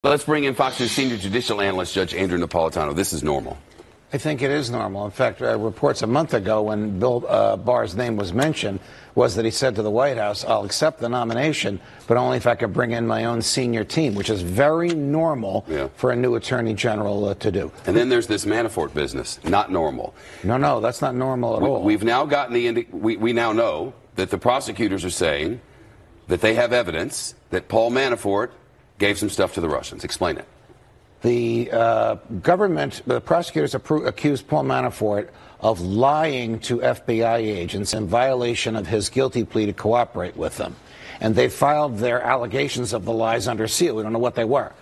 Let's bring in Fox News senior judicial analyst Judge Andrew Napolitano. This is normal. I think it is normal. In fact, reports a month ago when Bill Barr's name was mentioned was that he said to the White House, I'll accept the nomination, but only if I can bring in my own senior team, which is very normal for a new attorney general to do. And then there's this Manafort business. Not normal. No, that's not normal at all. We've now gotten we now know that the prosecutors are saying that they have evidence that Paul Manafort gave some stuff to the Russians. Explain it. The the prosecutors accused Paul Manafort of lying to FBI agents in violation of his guilty plea to cooperate with them. And they filed their allegations of the lies under seal. We don't know what they were.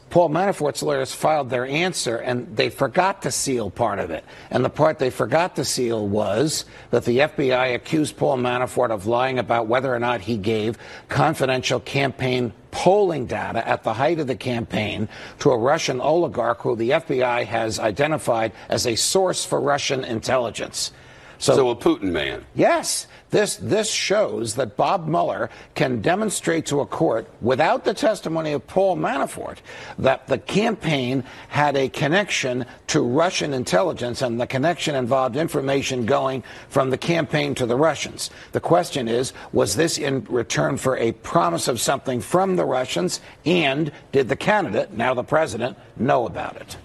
Paul Manafort's lawyers filed their answer, and they forgot to seal part of it. And the part they forgot to seal was that the FBI accused Paul Manafort of lying about whether or not he gave confidential campaign polling data at the height of the campaign to a Russian oligarch who the FBI has identified as a source for Russian intelligence. So a Putin man. Yes. This shows that Bob Mueller can demonstrate to a court, without the testimony of Paul Manafort, that the campaign had a connection to Russian intelligence, and the connection involved information going from the campaign to the Russians. The question is, was this in return for a promise of something from the Russians, and did the candidate, now the president, know about it?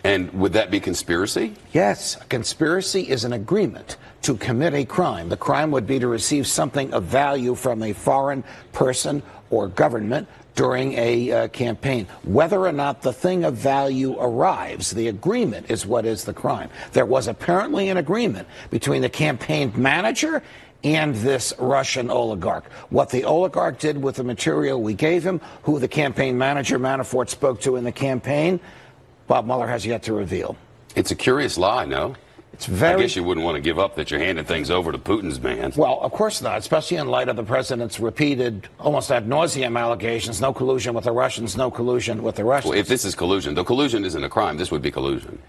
And would that be conspiracy? Yes. A conspiracy is an agreement to commit a crime. The crime would be to receive something of value from a foreign person or government during a campaign. Whether or not the thing of value arrives, the agreement is what is the crime. There was apparently an agreement between the campaign manager and this Russian oligarch. What the oligarch did with the material we gave him, who the campaign manager Manafort spoke to in the campaign, Bob Mueller has yet to reveal. It's a curious lie, no? It's very. I guess you wouldn't want to give up that you're handing things over to Putin's man. Well, of course not, especially in light of the president's repeated, almost ad nauseum allegations, no collusion with the Russians, no collusion with the Russians. Well, if this is collusion, though collusion isn't a crime, this would be collusion.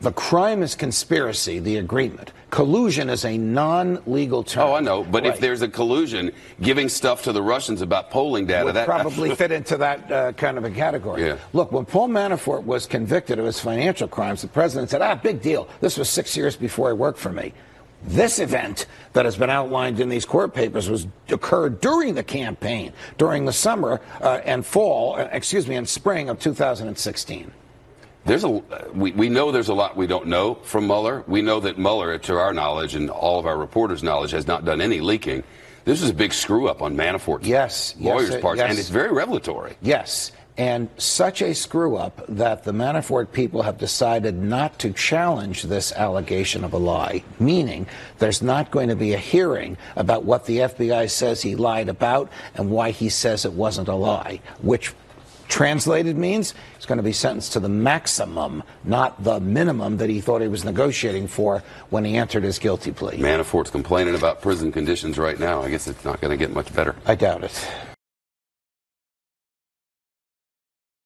The crime is conspiracy, the agreement. Collusion is a non-legal term. Oh, I know. But if there's a collusion, giving stuff to the Russians about polling data, would probably fit into that kind of a category. Yeah. Look, when Paul Manafort was convicted of his financial crimes, the president said, big deal. This was 6 years before he worked for me. This event that has been outlined in these court papers occurred during the campaign, during the summer and spring of 2016. We know there's a lot we don't know from Mueller. We know that Mueller, to our knowledge and all of our reporters' knowledge, has not done any leaking. This was a big screw-up on Manafort's lawyers' parts, and it's very revelatory. Yes, and such a screw-up that the Manafort people have decided not to challenge this allegation of a lie, meaning there's not going to be a hearing about what the FBI says he lied about and why he says it wasn't a lie, which translated means he's going to be sentenced to the maximum, not the minimum that he thought he was negotiating for when he entered his guilty plea. Manafort's complaining about prison conditions right now. I guess it's not going to get much better. I doubt it.